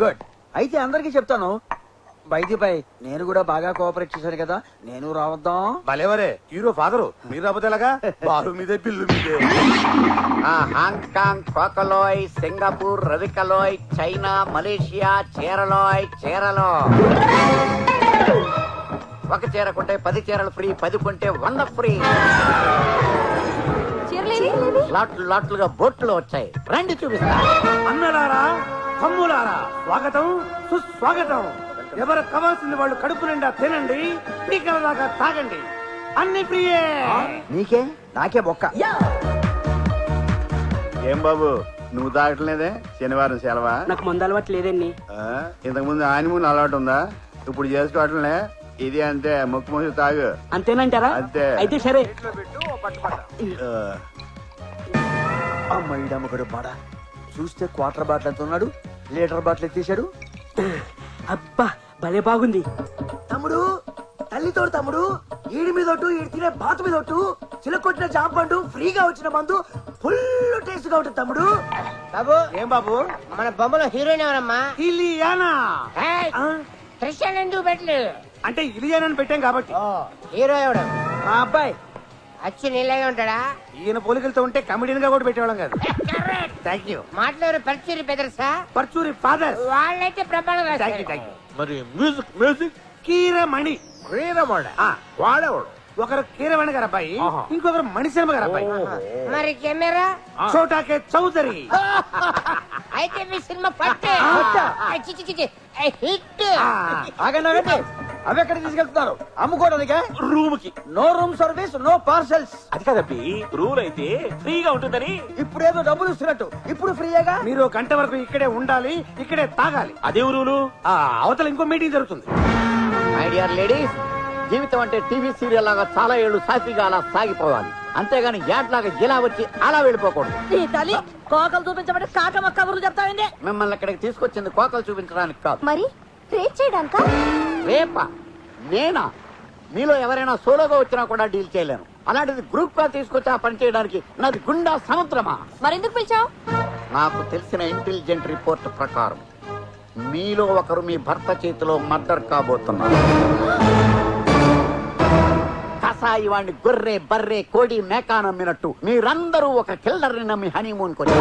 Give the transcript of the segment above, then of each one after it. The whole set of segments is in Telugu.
గుడ్. అయితే అందరికీ చెప్తాను. బై నేను కూడా బాగా కోఆపరేట్ చేశాను కదా, నేను రావద్దాం. భలేవరే హీరో ఫాదరు, మీరు రాకపోతే ఎలాగా? బారు మీదే పిల్లు మీదే. హాంకాంగ్, కోకలోయ్, సింగపూర్, రవికలోయ్, చైనా, మలేషియా, చీరలో ఒక చీర కొంటే 10 చీరలు ఫ్రీ, 10 కొంటే 100 ఫ్రీ. లాట్లుగా బోట్లు వచ్చాయి, రండి చూపిస్తా. అన్నలారా, తమ్ములారా, స్వాగతం సుస్వాగతం. ఎవరు కావాల్సింది వాళ్ళు కడుపు నిండా తినండి, పీకల దాకా తాగండి, అన్ని ఫ్రీయే. నీకే నాకే బొక్క. ఏం బాబు నువ్వు తాగట్లేదే? శనివారం సెలవా? నాకు మందు అలవాటు లేదండి. ఇంతకు ముందు ఆనిమూన్ అలవాటు ఉందా? ఇప్పుడు చేసుకోవట్లే. ఇది అంతే, ముక్కు మూసి తాగు. అంతేనంటారా? అంతే. అయితే సరే. అమ్మడు మాడ చూస్తే క్వార్టర్ బాటిల్ ఎంత ఉన్నాడు, లీటర్ బాటిల్ ఎత్తేసాడు. అబ్బా భలే బాగుంది. తమ్ముడు, తల్లితోడు తమ్ముడు, ఈడి మీద ఒట్టు, ఈడి తినే బాతు మీద ఒట్టు, చిలకొట్టిన జాంపండు, ఫ్రీగా వచ్చిన మందు, ఫుల్ టేస్ట్ గా ఉంటుంది తమ్ముడు. బాబు, ఏం బాబు? మన బొమ్మలో హీరోయిన్ ఎవరమ్మా? ఇలియానా. క్రిస్టియన్ ఎందుకు పెట్టలేదు? అంటే ఇలియానా పెట్టాం కాబట్టి. హీరో ఎవడు? మా అబ్బాయి అచ్చి నీళ్ళగా ఉంటాడా? ఈయన పోలికలతో ఉంటే కమెడియన్ గా కూడా పెట్టేవాళ్ళం కాదు. Thank you. మాట్లాడు పర్చూరి బెదర్సా? పర్చూరి ఫాదర్. వాళ్ళైతే ప్రమాణం. మరి మ్యూజిక్ కీరమణి. వాడేవాడు ఒకరు కీరమణి గారు అబ్బాయి, ఇంకొకరు మణిశర్మ గారు అబ్బాయి. మరి కెమెరా? చోటాకే చౌదరి. అయితే మీ సినిమా పట్టే హిట్. ఆగండి, అవి ఎక్కడ తీసుకెళ్తున్నారు? అమ్ముకోవడానికే? రూమ్ కి no room service, no parcels. అది కదబ్బి, రూల్ అయితే ఫ్రీగా ఉంటుందని. ఇప్పుడేదో డబ్బులు ఇస్తున్నట్టు, ఇప్పుడు ఫ్రీయేగా. మీరు గంట వరకు ఇక్కడే ఉండాలి, ఇక్కడే తాగాలి. అదే రూలు. అవతల ఇంకో మీటింగ్ జరుగుతుంది. మై డియర్ లేడీస్, జీవితం అంటే టీవీ సీరియల్ లాగా చాలా ఏళ్ళు సాఫీగా అలా సాగిపోవాలి, అంతేగాని యాడ్లాగా ఇలా వచ్చి అలా వెళ్ళిపోకూడదు. కోకలు చూపించబట్టి కాకమ్మ కబుర్లు చెప్తావండి. మిమ్మల్ని ఇక్కడికి తీసుకొచ్చింది కోకలు చూపించడానికి కాదు. మరి రేట్ చేయడానిక? రేపా? నేనా? మీలో ఎవరైనా సోలోగా వచ్చినా కూడా డీల్ చేయలేను, అలాంటిది గ్రూప్ గా తీసుకొచ్చి ఆ పని చేయడానికి నాది గుండా సముద్రమా? మరెందుకు పిలిచావు? నాకు తెలిసిన ఇంటెలిజెంట్ రిపోర్ట్ ప్రకారం మీలో ఒకరు మీ భర్త చేతిలో మర్డర్ కాబోతున్నారు. కసాయి వాడిని గొర్రె, బర్రె, కోడి, మేకా నమ్మినట్టు మీరందరూ ఒక కిల్లర్ ని నమ్మి హనీమూన్ కొని,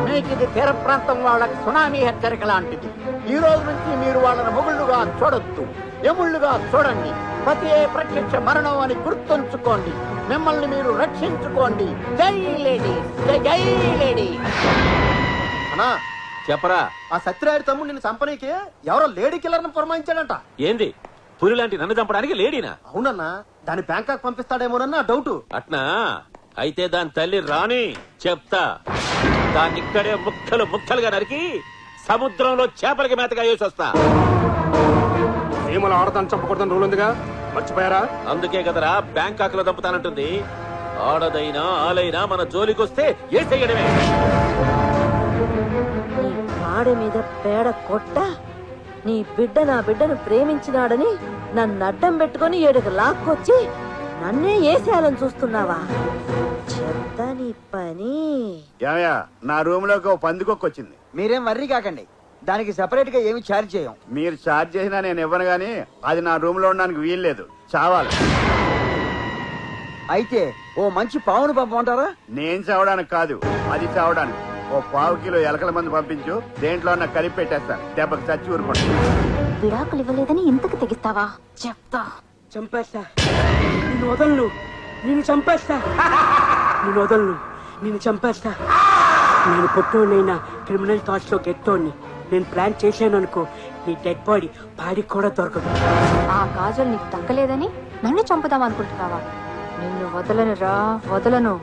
మీకు ఇది తీర ప్రాంతం వాళ్ళకి సునామీ హెచ్చరిక లాంటిది. ఈ రోజు నుంచి మీరు వాళ్ళని మొగుళ్ళుగా చూడొద్దు, ఎముళ్ళుగా చూడండి. పతియే ప్రత్యక్ష మరణం అని గుర్తుంచుకోండి. మిమ్మల్ని మీరు రక్షించుకోండి. జై లేడీ, జై లేడీ. అన్నా చెప్పరా? ఆ సత్యరాయుడు తమ్ముడు నిన్ను చంపనీకి ఎవరో లేడీ కిల్లర్ ని పురమాయించాడంట. ఏంది, పులి లాంటి నన్ను చంపడానికి లేడీనా? అవునన్నా, దాని బ్యాంకాక్ పంపిస్తాడేమోనన్నా డౌట్. అట్నా? అయితే దాని తల్లి రాని చెప్తా. దాన్ని ఇక్కడే ముక్కలు ముక్కలుగా నరికి సముద్రంలో చేపలకి మేతగా వేసి వస్తా. ఏమో ఆడదాన్ని చంపకూడదని రూల్ ఉందిగా, మర్చిపోయారా? అందుకే కదరా బ్యాంకాక్ లో దంపుతానంటుంది. ఆడదైనా ఆలైనా మన జోలికొస్తే ఏ చెయ్యడమే. నీ కాడ మీద పేడ కొట్ట, నీ బిడ్డ నా బిడ్డను ప్రేమించినాడని నన్ను అడ్డం పెట్టుకుని ఏడుకు లాక్కొచ్చి నన్నే ఏసేయాలని చూస్తున్నావా? చెప్తా నీ పని. ఏమయ్యా, నా రూమ్ లోకి ఓ పందికొక్క వచ్చింది. మీరేం వర్రీ కాకండి, దానికి సెపరేట్ గా ఏమి ఛార్జ్ చేయం. మీరు ఛార్జ్ చేసినా నేను ఇవ్వను గానీ అది నా రూమ్ లో ఉండడానికి వీల్లేదు, చావాలి. అయితే ఓ మంచి పావును పంపమంటారా? నేను చావడానికి కాదు, అది చావడానికి. ఓ 1/2 కిలో ఎలకల మంది పంపించు, దేంట్లో అన్న కలిపి పెట్టేస్తాను, దెబ్బకి చచ్చి ఊరుకోండి. విడాకులు ఇవ్వలేదని ఇంతకు తెగిస్తావా? చెప్తా. చంపేస్తా, నిన్ను వదలను, నిన్ను చంపేస్తా, నిన్ను వదలను, నిన్ను చంపేస్తా. నేను పొట్టోనైనా క్రిమినల్ థాట్స్ లో గెట్టోని. నేను ప్లాన్ చేశాను అనుకో, నీ డెడ్ బాడీ పాడికి కూడా దొరకదు. ఆ కాజల్ నీకు దక్కలేదని నన్ను చంపుదాం అనుకుంటున్నావా? నిన్ను వదలను రా, వదలను.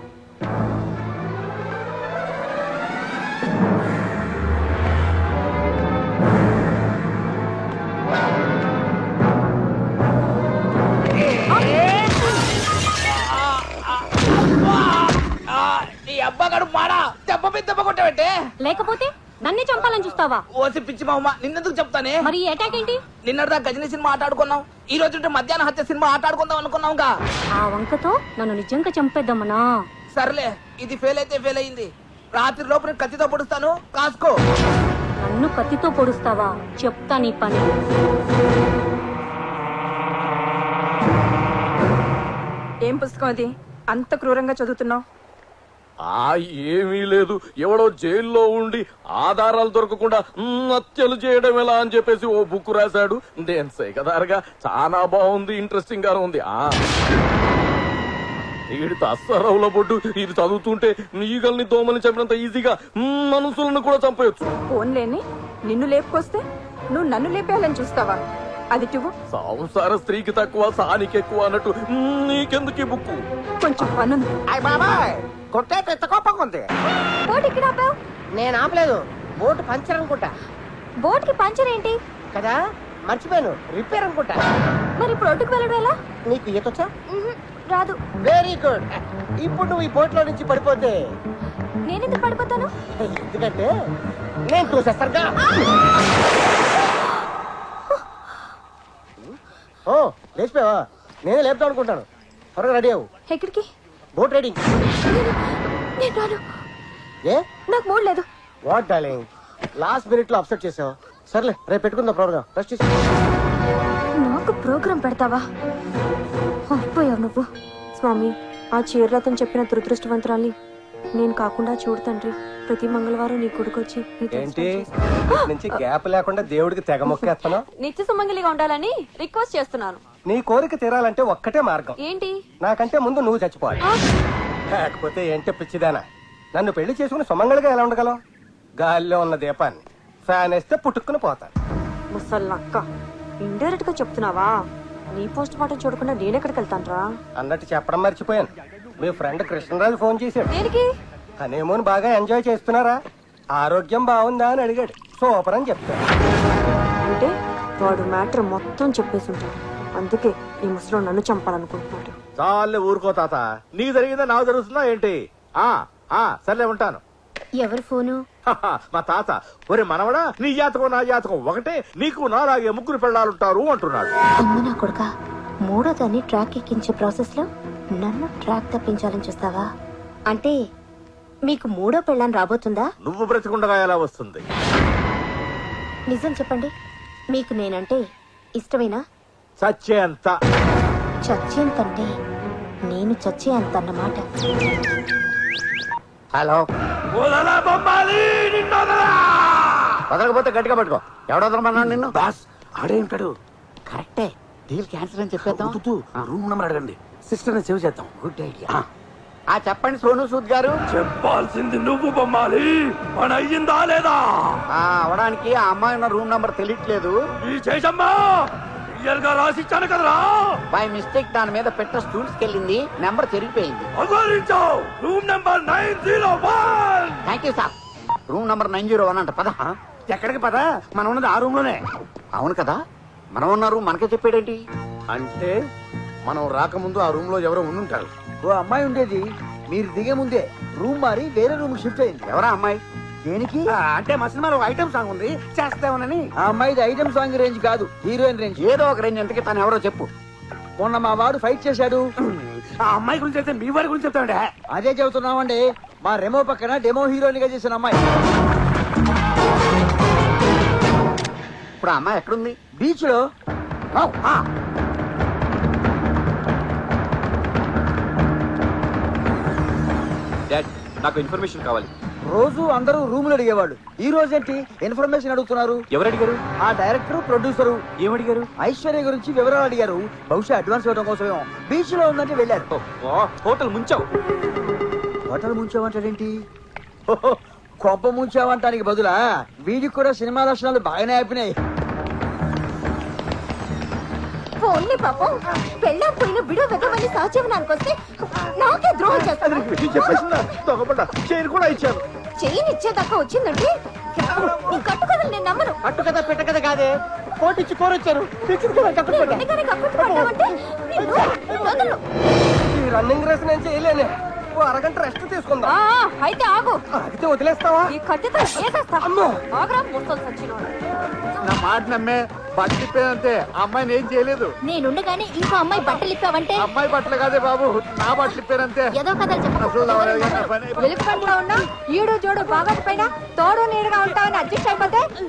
అబ్బగాడు మాడా దెబ్బ మీద దెబ్బ కొట్టబెట్టే. లేకపోతే నన్నే చంపాలని చూస్తావా? ఓసి పిచ్చి మామ, నిన్నెందుకు చెప్తానే? మరి అటాక్ ఏంటి? నిన్నటిదా గజని సినిమా ఆటాడుకున్నాం, ఈ రోజు మధ్యాహ్నం హత్య సినిమా ఆటాడుకుందాం అనుకున్నాంగా. ఆ వంకతో నన్ను నిజంగా చంపేద్దామనా? సర్లే, ఇది ఫెయిల్ అయితే ఫెయిల్ అయింది. రాత్రి లోపు నేను కత్తితో పొడుస్తాను, కాసుకో. నన్ను కత్తితో పొడుస్తావా? చెప్తా నీ పని. ఏం పుస్తకం అది అంత క్రూరంగా చదువుతున్నావు? ఏమీ లేదు, ఎవడో జైల్లో ఉండి ఆధారాలు దొరకకుండా హత్యలు చేయడం ఎలా అని చెప్పేసి ఓ బుక్ రాశాడు. నేను సేకదారుగా చాలా బాగుంది, ఇంట్రెస్టింగ్ గా ఉంది. వీడి తస్సరవుల బొడ్డు ఇది చదువుతుంటే ఈగల్ని దోమని చెప్పినంత ఈజీగా మనుషులను కూడా చంపేయచ్చు. ఫోన్లేని నిన్ను లేపుకొస్తే నువ్వు నన్ను లేపేయాలని చూస్తావా? అది నువ్వు సంసార స్త్రీకి తక్కువ సానికి ఎక్కువ అన్నట్టు నీకెందుకు ఈ బుక్కు? కొంచెం పనుంది. కొట్టేట ఎంత కోపంగా ఉంది. బోట్ ఇక్కడ ఆపావు? నేను ఆపలేదు, బోట్ పంచర్ అనుకుంటా. బోట్ కి పంచర్ ఏంటి కదా, మర్చిపోయాను, రిపేర్ అనుకుంటా. మరి ఇప్పుడు ఒడ్డుకు వెళ్ళడం ఎలా? నీకు ఈతొచ్చా? రాదు. Very good. ఇప్పుడు నువ్వు ఈ బోట్ లో నుంచి పడిపోతే నేనెందుకు పడిపోతాను? ఎందుకంటే నేను చూసేస్తారుగా. ఓ లేచిపోయావా? నేనే లేపుతా అనుకుంటాను. త్వరగా రెడీ అవ్వు. ఎక్కడికి? Boat riding. నేను రాను, ఏ నాకు మూడ్ లేదు. వాట్ డార్లింగ్, లాస్ట్ మినిట్ లో అప్సెట్ చేసావు. సర్లే రేపు పెట్టుకుందాం ప్రోగ్రామ్. రెస్ట్ తీసుకో. నాకు ప్రోగ్రాం పెడతావా? అయిపోయావు నువ్వు. స్వామి, ఆ చీరరథం చెప్పిన దురదృష్టవంతురాల్ని నేను కాకుండా చూడు తండ్రి. ప్రతి మంగళవారం నీ కొడుకొచ్చి ఏంటి నుంచి గ్యాప్ లేకుండా దేవుడికి తెగ మొక్కేస్తాను. నిత్య సుమంగలిగా ఉండాలని రిక్వెస్ట్ చేస్తున్నాను. నీ కోరిక తీరాలంటే ఒక్కటే మార్గం. ఏంటి? నాకంటే ముందు నువ్వు చచ్చిపోవాలి. లేకపోతే ఏంటి పిచ్చిదానా, నన్ను పెళ్లి చేసుకుని సుమంగళిగా ఎలా ఉండగలవు? గాలిలో ఉన్న దీపాన్ని ఫ్యాన్ వేస్తే పుట్టుకుని పోతాను. ముసల్లక్క, ఇండైరెక్ట్ గా చెప్తున్నావా? నీ పోస్ట్ మార్టం చూడకుండా నేనెక్కడికి వెళ్తాను రా? అన్నట్టు చెప్పడం మర్చిపోయాను, మీ ఫ్రెండ్ కృష్ణరాజు ఫోన్ చేశాడు. దేనికి? హనీమూన్ బాగా ఎంజాయ్ చేస్తున్నారా, ఆరోగ్యం బాగుందా అని అడిగాడు. సూపర్ అని చెప్తాను. అంటే వాడు మ్యాటర్ మొత్తం చెప్పేసి ఉంటాడు. అందుకే ఈ ముసలో నన్ను చంపాలనుకుంటున్నాడు. చాలే ఊరుకో తాత, నీకు జరిగిందా నాకు జరుగుతుందా ఏంటి? సర్లే ఉంటాను. ఎవరు ఫోను? మా తాత, ఒరే మనవడా, నీ జాతకం నా జాతకం ఒకటే, నీకు నాలాగే ముగ్గురు పెళ్ళాలుంటారు అంటున్నాడు. అమ్మ నా కొడుక, మూడో దాన్ని ట్రాక్ ఎక్కించే ప్రాసెస్ లో నన్ను ట్రాక్ తప్పించాలని చూస్తావా? అంటే మీకు మూడో పెళ్ళాన్ని రాబోతుందా? నువ్వు బ్రతికుండగా ఎలా వస్తుంది? నిజం చెప్పండి, మీకు నేనంటే ఇష్టమేనా? చచ్చేంత. చచ్చేంతంటే నేను చచ్చే అంత అన్నమాట. హలో, వదలకపోతే గట్టిగా పట్టుకో. ఎవడ వదలమన్నాడు నిన్ను? బాస్ ఆడే ఉంటాడు. కరెక్టే, డీల్ క్యాన్సిల్ అని చెప్పేద్దాం. రూమ్ నెంబర్ అడగండి, సిస్టర్ ని సేవ్ చేద్దాం. Good idea. చెప్పండి సోను సూద్ గారు. చెప్పాల్సింది నువ్వు బొమ్మాలి, పని అయ్యిందా లేదా? అవడానికి ఆ అమ్మాయి ఉన్న రూమ్ నంబర్ తెలియట్లేదు. ఈ చేసమ్మా క్లియర్ గా రాసిచ్చాను కదరా. బై మిస్టేక్ దాని మీద పెట్ట స్టూల్స్ కెళ్ళింది, నెంబర్ చెరిగిపోయింది. అగోరించావు. Room number 901. Thank you sir. Room number 901 అంట. పద. ఎక్కడికి పద, మనం ఉన్నది ఆ రూమ్ లోనే. అవును కదా, మనం ఉన్న రూమ్ మనకే చెప్పాడేంటి? అంటే మనం రాకముందు ఆ రూమ్ లో ఎవరో ఉండుంటారు. ఓ అమ్మాయి ఉండేది, మీరు దిగే ముందే రూమ్ మారి వేరే రూమ్ షిఫ్ట్ అయింది. ఎవరా అమ్మాయి? దేనికి? అంటే మా సినిమాలో ఐటమ్ సాంగ్ ఉంది, చేస్తామని. ఆ అమ్మాయిది ఐటమ్ సాంగ్ రేంజ్ కాదు, హీరోయిన్ రేంజ్. ఏదో ఒక రేంజ్. ఎంతకి తను ఎవరో చెప్పు. మొన్న మా వాడు ఫైట్ చేశాడు. ఆ అమ్మాయి గురించి అయితే మీ వారి గురించి చెప్తాండే. అదే చెబుతున్నామండి, మా రెమో పక్కన డెమో హీరోయిన్ గా చేసిన అమ్మాయి. ఇప్పుడు ఆ అమ్మాయి ఎక్కడుంది? బీచ్ లో. నాకు ఇన్ఫర్మేషన్ కావాలి. రోజు అందరూ రూములు అడిగేవాళ్ళు, ఈ రోజేంటి ఇన్ఫర్మేషన్ అడుగుతున్నారు? ఎవరు అడిగారు? ఆ డైరెక్టర్ ప్రొడ్యూసరు ఏమడిగారు? ఐశ్వర్య గురించి వివరాలు అడిగారు. బహుశా అడ్వాన్స్ ఇవ్వడం కోసమేమో. బీచ్ లో ఉందంటే వెళ్ళారు. హోటల్ ముంచావు. హోటల్ ముంచావంటాడేంటి? కొంప ముంచావంటానికి బదులా వీడికి కూడా సినిమా లక్షణాలు బాగానే అయిపోయినాయి. ఓన్లీ పాపం పెళ్ళకపోయిన బిడో వెదవని సహజీవనానికి వస్తే నాకే ద్రోహం చేస్తాను. చెప్పేసిందా? దొంగపడ్డా, చైన్ కూడా ఇచ్చాను. చెయ్యి ఇచ్చేదాకా వచ్చిందంటే నీ కట్టు కథలు నేను నమ్మను. అట్టు కదా పెట్ట కదా కాదే, కోటిచ్చి కోరొచ్చారు. ఉండగానే కక్కుర్తి పడ్డావంటే నిన్ను వదలను. ఈ రన్నింగ్ రేస్ నేను చేయలేనే, ఓ అరగంట రెస్ట్ తీసుకుందాం. అయితే ఆగు. అయితే వదిలేస్తావా? ఈ కట్టుతో ఏదేస్తా. ఆగ్రా ముసలు సచ్చినోడు. నా మాట నమ్మే బట్టలు ఇప్పేదంతే అమ్మాయిని ఏం చేయలేదు. నేనుండగానే ఇంకో అమ్మాయి బట్టలు ఇప్పావంటే అమ్మాయి బట్టలు కాదే బాబు, నా బట్టలు ఇప్పేనంతే. ఏదో కథలు అసలు నా పని వెలుగుపంట్లో ఉన్నా ఈడు జోడు బాగా పైన తోడు నీడుగా ఉంటావని అడ్జస్ట్ అయిపోతే